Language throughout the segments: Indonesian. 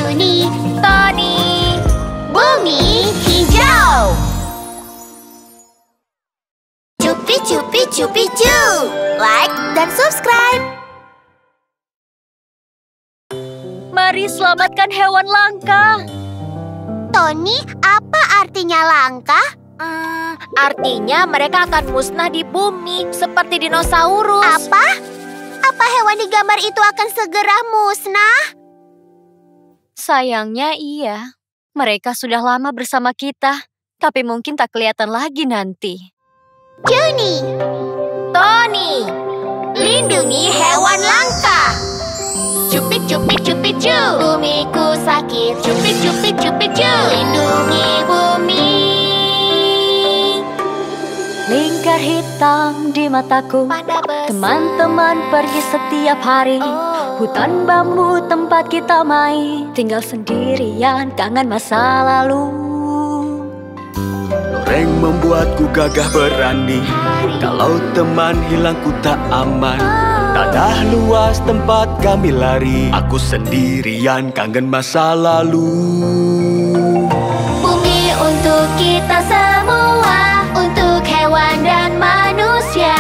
Juni, Tony. Bumi hijau. Cupi-cupi-cupi-cu. Like dan subscribe. Mari selamatkan hewan langka. Tony, apa artinya langka? Artinya mereka akan musnah di bumi seperti dinosaurus. Apa? Apa hewan di gambar itu akan segera musnah? Sayangnya iya. Mereka sudah lama bersama kita, tapi mungkin tak kelihatan lagi nanti. Juni, Tony, lindungi hewan langka. Cupit-cupit-cupit-cu. Bumiku sakit. Cupit-cupit-cupit-cu. Lindungi bumi. lingkar hitam di mataku. Panda besar. Teman-teman pergi setiap hari. Hutan bambu tempat kita main. Tinggal sendirian, kangen masa lalu. Loreng membuatku gagah berani. Kalau teman hilang ku tak aman. Tanah luas tempat kami lari. Aku sendirian kangen masa lalu. Bumi untuk kita semua, untuk hewan dan manusia.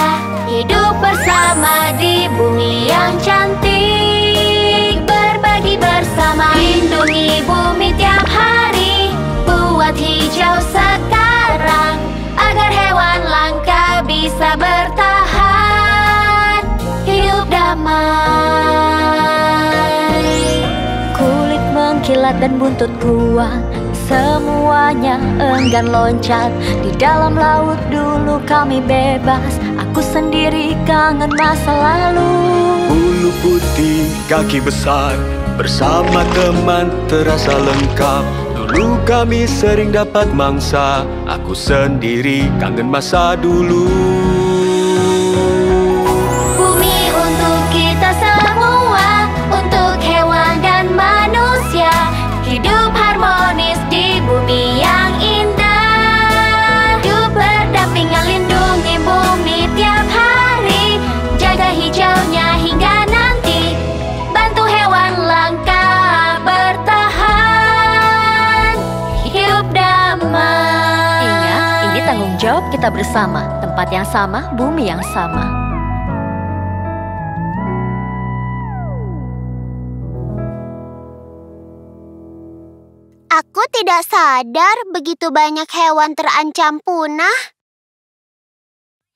Hidup bersama di bumi yang cantik. Berbagi bersama, lindungi bumi tiap hari. Buat hijau sekarang, agar hewan langka bisa bertahan. Hidup damai. Kulit mengkilat dan buntut kuat, semuanya enggan loncat. Di dalam laut dulu kami bebas, aku sendiri kangen masa lalu. Bulu putih, kaki besar, bersama teman terasa lengkap. Dulu kami sering dapat mangsa, aku sendiri kangen masa dulu. Bumi untuk kita semua, untuk hewan dan manusia. Hidup harmonis di bumi yang indah. Hidup berdampingan, lindungi bumi tiap hari. Jaga hijaunya hingga nanti. Bantu hewan langka bertahan. Hidup damai. Ingat, ini tanggung jawab kita bersama. Tempat yang sama, bumi yang sama. Aku tidak sadar begitu banyak hewan terancam punah.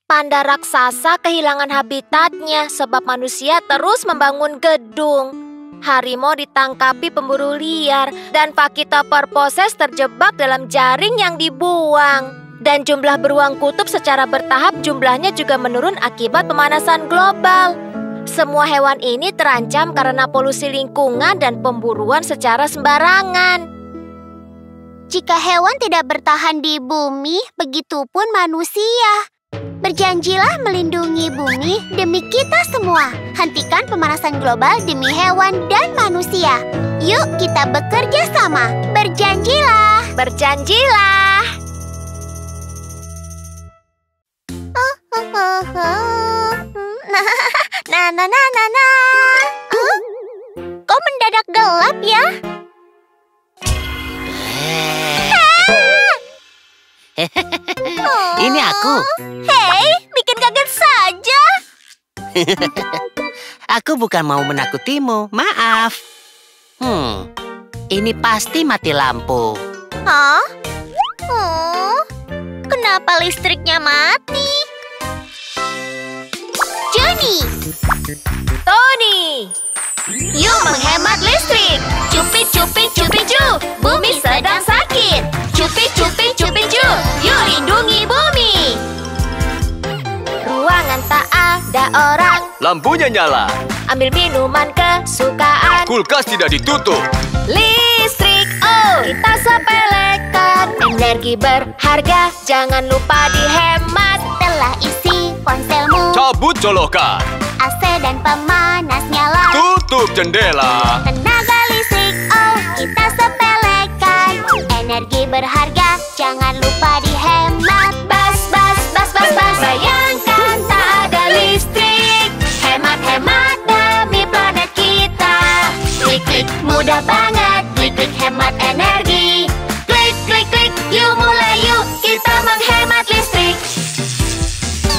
Panda raksasa kehilangan habitatnya sebab manusia terus membangun gedung. Harimau ditangkapi pemburu liar dan Vaquita Purposes terjebak dalam jaring yang dibuang. Dan jumlah beruang kutub secara bertahap jumlahnya juga menurun akibat pemanasan global. Semua hewan ini terancam karena polusi lingkungan dan pemburuan secara sembarangan. Jika hewan tidak bertahan di bumi, begitupun manusia. Berjanjilah melindungi bumi demi kita semua. Hentikan pemanasan global demi hewan dan manusia. Yuk kita bekerja sama. Berjanjilah. Berjanjilah. Kok mendadak gelap ya? Ini aku. Hei, bikin kaget saja. Aku bukan mau menakutimu, maaf. Ini pasti mati lampu. Hah? Kenapa listriknya mati? Juni, Tony, yuk menghemat listrik. Cupit-cupit-cupit-cu, bumi sedang sakit. Cupit-cupit-cupit-cu, yuk lindungi bumi. ruangan tak ada orang. Lampunya nyala, Ambil minuman kesukaan. kulkas tidak ditutup. Listrik, oh, kita sepelekan. Energi berharga, jangan lupa dihemat. Telah isi ponselmu, Cabut colokan, AC dan pemanas nyala. tutup jendela. Tenaga listrik, oh, kita sepelekan. Energi berharga, jangan lupa dihemat. Bas, bas, bas, bas, bas. Bayangkan tak ada listrik. Hemat, hemat demi planet kita. Klik, klik, mudah banget. Klik, hemat energi. Klik, klik, klik, yuk mulai yuk, kita menghemat listrik.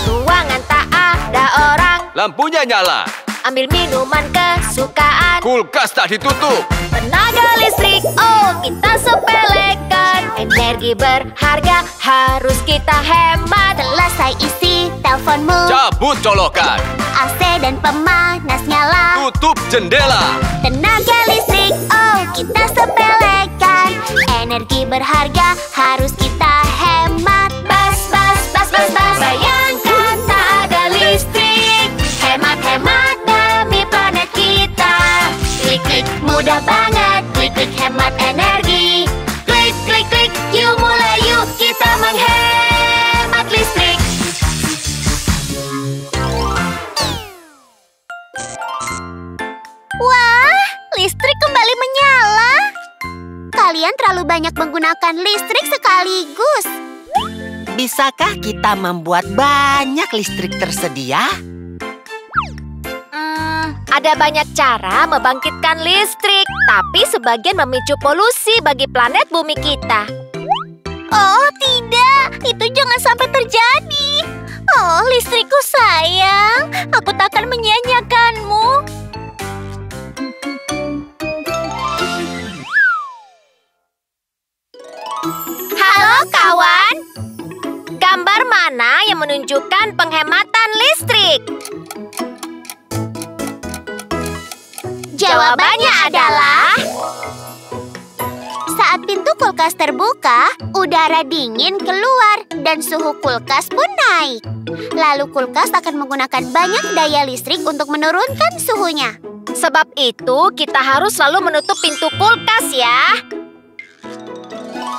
Ruangan tak ada orang, Lampunya nyala, ambil minuman kesukaan. kulkas tak ditutup. Tenaga listrik, oh kita sepelekan. Energi berharga harus kita hemat. Selesai isi teleponmu, Cabut colokan, AC dan pemanas nyala. tutup jendela. Tenaga listrik, oh kita sepelekan. Energi berharga harus kita hemat. Bas, bas, bas, bas, bas. Bayangkan tak ada listrik. Hemat, hemat demi planet kita. Klik, klik, mudah banget. Klik, klik, hemat energi. Klik, klik, klik, yuk mulai yuk, kita menghemat listrik. Wah, listrik kembali menyala. Kalian terlalu banyak menggunakan listrik sekaligus. Bisakah kita membuat banyak listrik tersedia? Ada banyak cara membangkitkan listrik, tapi sebagian memicu polusi bagi planet bumi kita. Oh, tidak. Itu jangan sampai terjadi. Oh, listrikku sayang. Aku tak akan menyia-nyiakanmu. Halo kawan, gambar mana yang menunjukkan penghematan listrik? Jawabannya adalah saat pintu kulkas terbuka, udara dingin keluar dan suhu kulkas pun naik. Lalu kulkas akan menggunakan banyak daya listrik untuk menurunkan suhunya. Sebab itu kita harus selalu menutup pintu kulkas ya.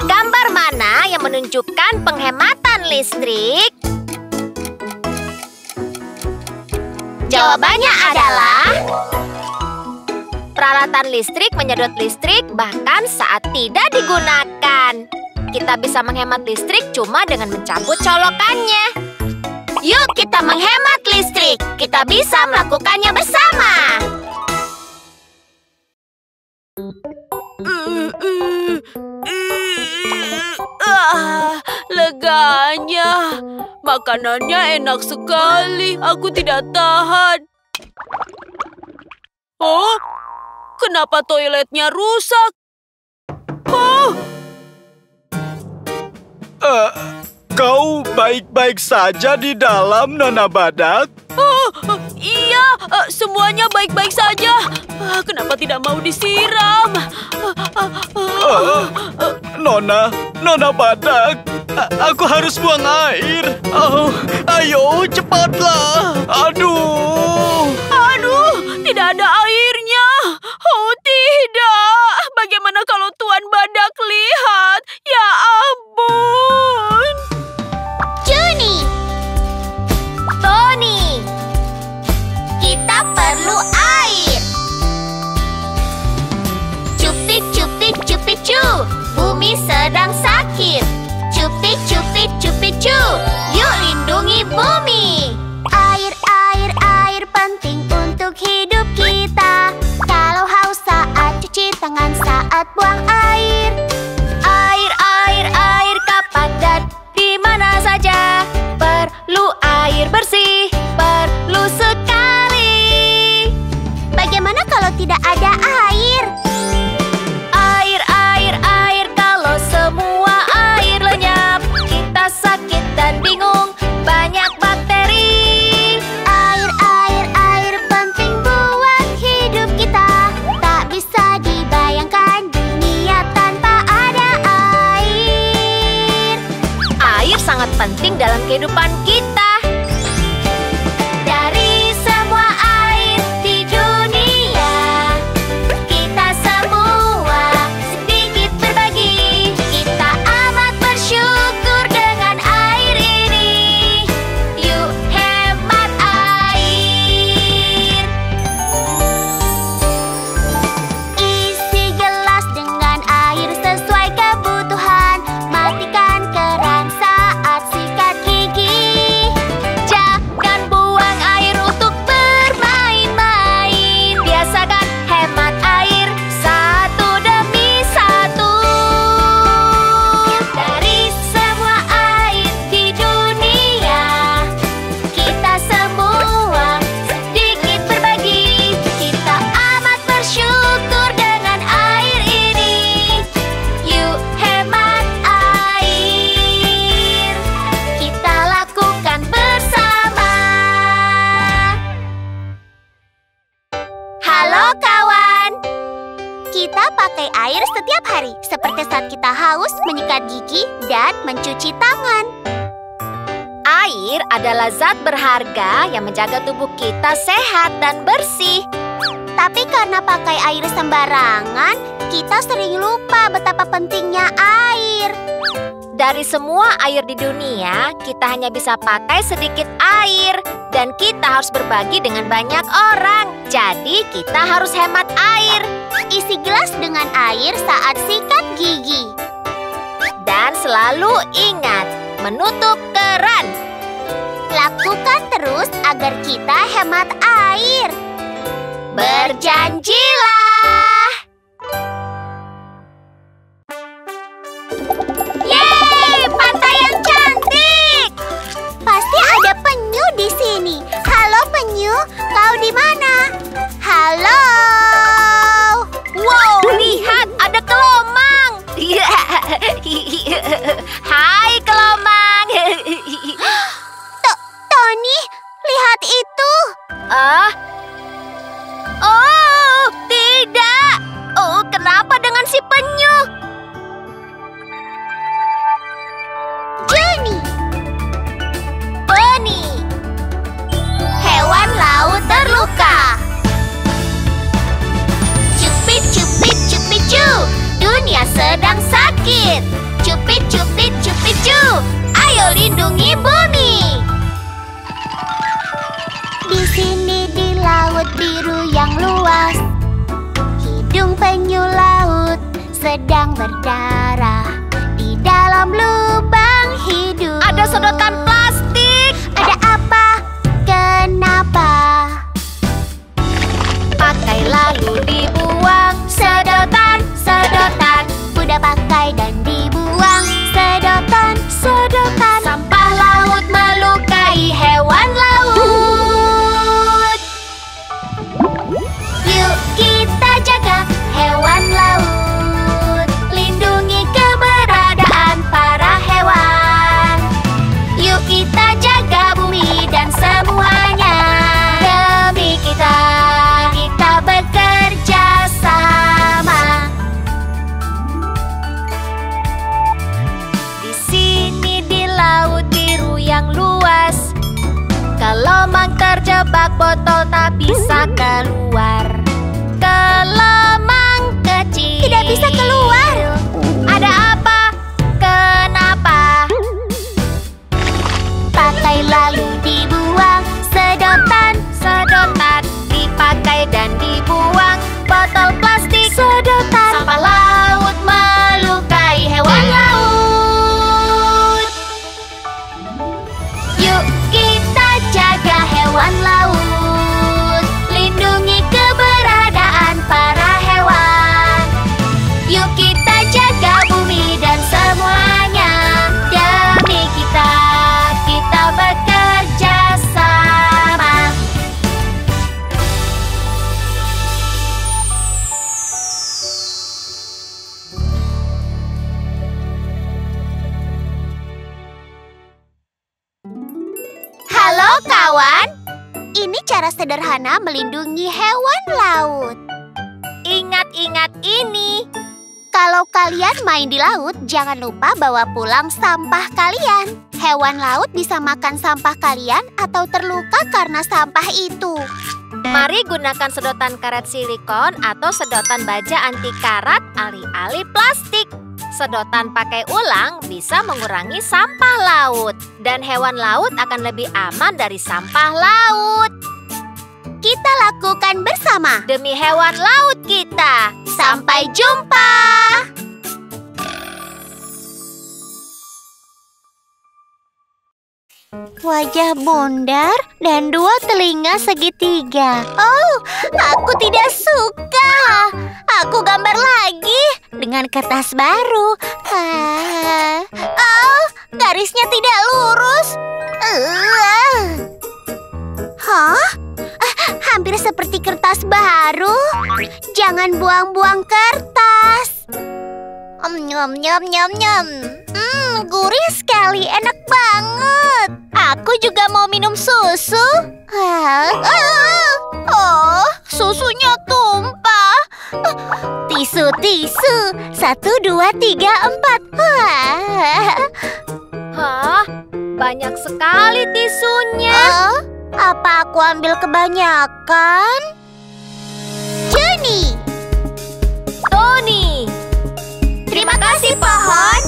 Gambar mana yang menunjukkan penghematan listrik? Jawabannya adalah peralatan listrik menyedot listrik bahkan saat tidak digunakan. Kita bisa menghemat listrik cuma dengan mencabut colokannya. Yuk kita menghemat listrik. Kita bisa melakukannya bersama. Leganya. Makanannya enak sekali. Aku tidak tahan. Oh, kenapa toiletnya rusak? Oh, Kau baik-baik saja di dalam, Nona Badak? iya, semuanya baik-baik saja. Kenapa tidak mau disiram? Nona Badak, aku harus buang air. Oh, ayo cepatlah. Aduh. Tidak ada airnya. Oh, tidak. Bagaimana kalau Tuan Badak lihat? Ya ampun. Juni, Tony, kita perlu air. Cupik, cupik, cupik, cu. Bumi sedang sakit. Cupik, cupik, cupik, cu. Yuk lindungi bumi. Air, air, air penting untuk hidup kita. Kalau haus saat cuci tangan, saat buang air. air, air, air kapan dan di mana saja. Perlu air bersih, perlu sekali. Bagaimana kalau tidak ada air? Air, air, air, kalau semua air lenyap, kita sakit dan bingung, banyak bakteri. Air, air, air penting buat hidup kita. Tak bisa dibayangkan dunia tanpa ada air. Air sangat penting dalam kehidupan kita. Dari semua air di dunia, kita semua sedikit berbagi. Kita amat bersyukur dengan air ini. Yuk hemat air. Isi gelas dengan air sesuai kebutuhan. Matikan keran saat sikat gigi. memakai air setiap hari, seperti saat kita haus, menyikat gigi, dan mencuci tangan. Air adalah zat berharga yang menjaga tubuh kita sehat dan bersih. Tapi karena pakai air sembarangan, kita sering lupa betapa pentingnya air. Dari semua air di dunia, kita hanya bisa pakai sedikit air. Dan kita harus berbagi dengan banyak orang. Jadi kita harus hemat air. Isi gelas dengan air saat sikat gigi. Dan selalu ingat, menutup keran. Lakukan terus agar kita hemat air. Berjanjilah! Yeay, pantai yang cantik! Pasti ada penyu di sini. Halo penyu, kau di mana? Halo! Wow, lihat ada kelomang. Hai kelomang. Tony, lihat itu. Oh, tidak. Oh, kenapa dengan si penyu? Jenny, Bunny, hewan laut terluka. Cupit, cupit, cupit, cu. Dunia sedang sakit. Cupit, cupit, cupit, cu. Ayo lindungi bumi. Di sini di laut biru yang luas, hidung penyu laut sedang berdarah di dalam lubang hidung. Ada sedotan plastik. Ada apa? Kenapa? Pakai lalu dibuang. Sedotan, sedotan, mudah pakai dan dibuang. Sedotan, sedotan, sampah laut melukai hewan laut. Yuk kita jaga hewan laut, lindungi keberadaan para hewan. Yuk kita jaga bumi dan semuanya. Demi kita bekerja sama. Di sini di laut biru yang luas, kelomang terjebak botol tak bisa keluar. Kelomang kecil Tidak bisa keluar. Ada apa? Kenapa? Pakai lalu dibuang. Sedotan, Sedotan dipakai dan dibuang. Botol plastik, sedotan, sampah laut melukai hewan laut. Yuk kita jaga hewan laut, lindungi keberadaan para hewan. Yuk kita jaga bumi dan semuanya. Demi kita bekerja sama. Halo kawan, ini cara sederhana melindungi hewan laut. ingat-ingat ini. Kalau kalian main di laut, jangan lupa bawa pulang sampah kalian. Hewan laut bisa makan sampah kalian atau terluka karena sampah itu. Mari gunakan sedotan karet silikon atau sedotan baja anti karat alih-alih plastik. Sedotan pakai ulang bisa mengurangi sampah laut. Dan hewan laut akan lebih aman dari sampah laut. Kita lakukan bersama. Demi hewan laut kita. Sampai jumpa! Wajah bundar dan dua telinga segitiga. Oh, aku tidak suka. Aku gambar lagi dengan kertas baru. Oh, garisnya tidak lurus. Hah? Hampir seperti kertas baru. Jangan buang-buang kertas. Nyam nyam nyam nyam. Gurih sekali, enak banget. Aku juga mau minum susu. Oh, susunya tumpah. Tisu, tisu. 1, 2, 3, 4. Wah. Hah? Banyak sekali tisunya. Oh, apa aku ambil kebanyakan? Juni. Tony. Terima kasih, pohon.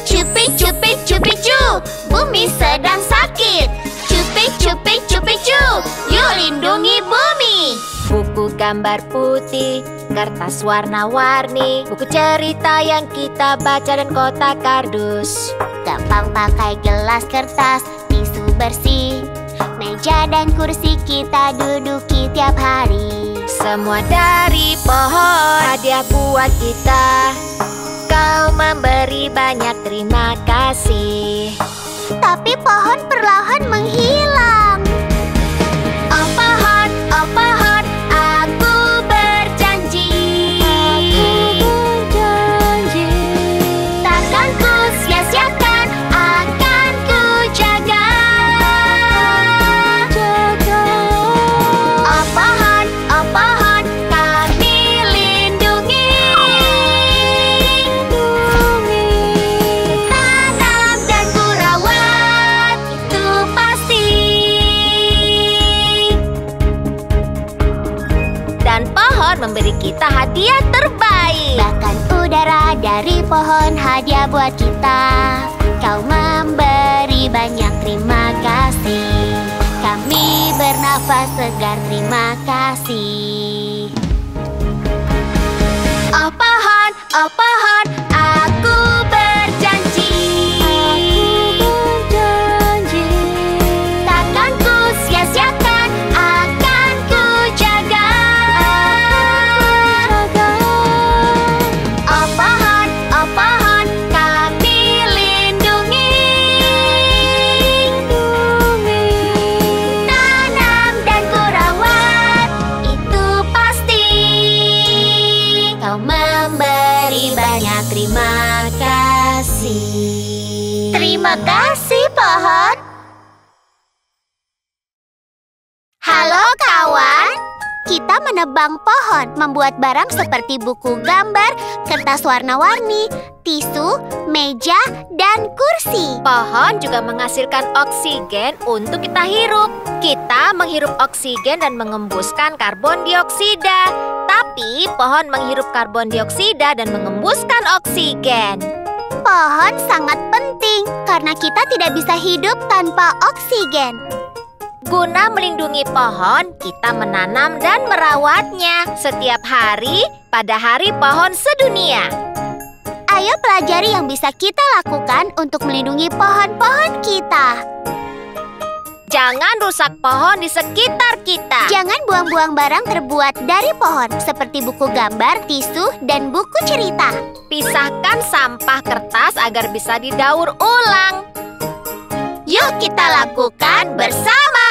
Cupik, cupik, cupik, cup. Bumi sedang sakit. Cupik, cupik, cupik, cup. Yuk lindungi bumi. Buku gambar putih, kertas warna-warni, buku cerita yang kita baca dan kotak kardus. Gampang pakai gelas kertas, tisu bersih. Meja dan kursi kita duduki tiap hari. Semua dari pohon, hadiah buat kita. Kau memberi banyak terima kasih. Tapi pohon perlahan menghilang. Oh pohon, aku berjanji. Takkan ku sia-siakan, akan ku jaga. Oh pohon, kami lindungi. Tanam dan ku rawat, itu pasti. Dan pohon memberi kita hadiah terbaik. Bahkan udara dari pohon hadiah buat kita. Kau memberi banyak terima kasih. Kami bernafas segar, terima kasih. Oh pohon, aku berjanji. Takkan ku sia-siakan, akan ku jaga. Oh pohon, kami lindungi. Tanam dan ku rawat, itu pasti. Kau memberi banyak terima kasih. Terima kasih, pohon. Halo kawan, kita menebang pohon, membuat barang seperti buku gambar, kertas warna-warni, tisu, meja, dan kursi. Pohon juga menghasilkan oksigen untuk kita hirup. Kita menghirup oksigen dan mengembuskan karbon dioksida. Tapi pohon menghirup karbon dioksida dan mengembuskan oksigen. Pohon sangat penting karena kita tidak bisa hidup tanpa oksigen. Guna melindungi pohon, kita menanam dan merawatnya setiap hari pada Hari Pohon Sedunia. Ayo pelajari yang bisa kita lakukan untuk melindungi pohon-pohon kita. Jangan rusak pohon di sekitar kita. Jangan buang-buang barang terbuat dari pohon, seperti buku gambar, tisu, dan buku cerita. Pisahkan sampah kertas agar bisa didaur ulang. Yuk kita lakukan bersama.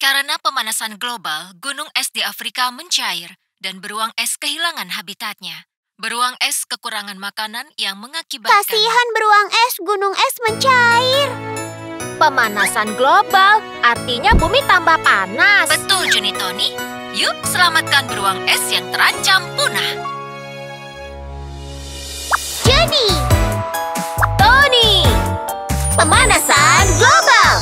Karena pemanasan global, gunung es di Afrika mencair dan beruang es kehilangan habitatnya. Beruang es kekurangan makanan yang mengakibatkan... Kasihan beruang es, gunung es mencair. Pemanasan global artinya bumi tambah panas. Betul, Juni Tony. Yuk, selamatkan beruang es yang terancam punah. Juni, Tony, pemanasan global.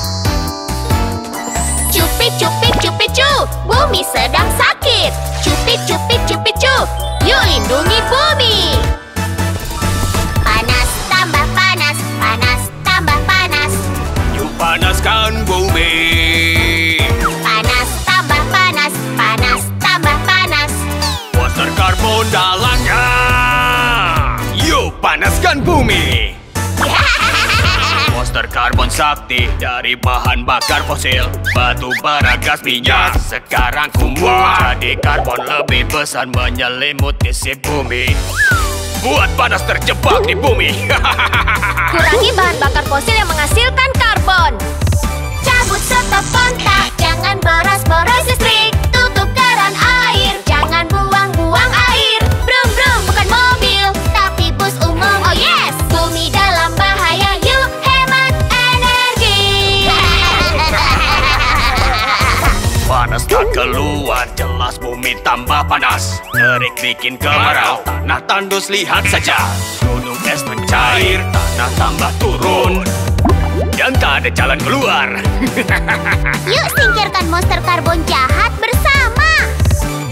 Cupik, cupik, cupik, cup. Bumi sedang sakit. Cupik, cupik, cupik, cup. Yuk lindungi bumi. Panas tambah panas, panas tambah panas. Yuk panaskan bumi. Panas tambah panas, panas tambah panas. Monster karbon dalamnya. Yuk panaskan bumi. Monster karbon sakti dari bahan bakar fosil, batu bara, gas, minyak. Sekarang kumpul jadi karbon lebih besar menyelimuti si bumi. Buat panas terjebak di bumi. kurangi bahan bakar fosil yang menghasilkan karbon. Cabut stop kontak, jangan boros-boros listrik. Tutup keran air, jangan buang-buang air. Brum brum bukan mobil, tapi bus umum. Oh yes, bumi dalam bahaya, yuk hemat energi. panas tak keluar, jelas bumi tambah panas. Terik bikin kemarau, tanah tandus lihat saja. Gunung es mencair, tanah tambah turun, dan tak ada jalan keluar. Yuk singkirkan monster karbon jahat bersama.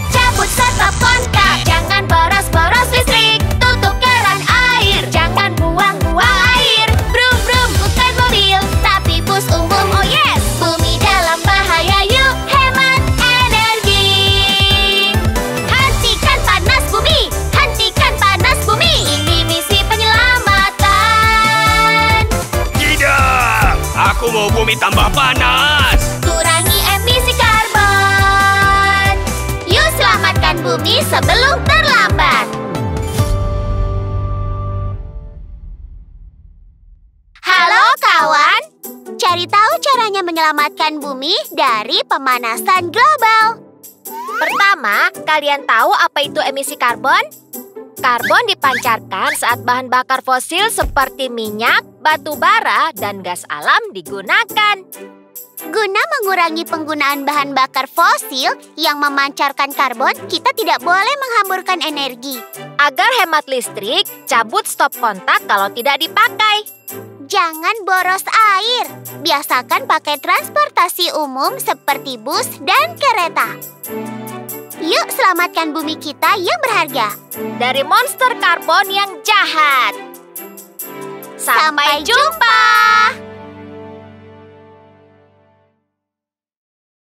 Cabut stop kontak, jangan boros-boros listrik. Tutup keran air, jangan buang-buang air. Brum brum bukan mobil, tapi bus umum. Oh yes, bumi dalam bahaya, yuk hemat energi. Hentikan panas bumi, hentikan panas bumi. Ini misi penyelamatan. Tidak, aku mau bumi tambah panas. Kurangi emisi karbon. Yuk selamatkan bumi sebelum terlambat. Halo kawan, cari tahu caranya menyelamatkan bumi dari pemanasan global. Pertama, kalian tahu apa itu emisi karbon? Karbon dipancarkan saat bahan bakar fosil seperti minyak, batu bara, dan gas alam digunakan. Guna mengurangi penggunaan bahan bakar fosil yang memancarkan karbon, kita tidak boleh menghamburkan energi. Agar hemat listrik, cabut stop kontak kalau tidak dipakai. Jangan boros air. Biasakan pakai transportasi umum seperti bus dan kereta. Yuk selamatkan bumi kita yang berharga. Dari monster karbon yang jahat. Sampai jumpa!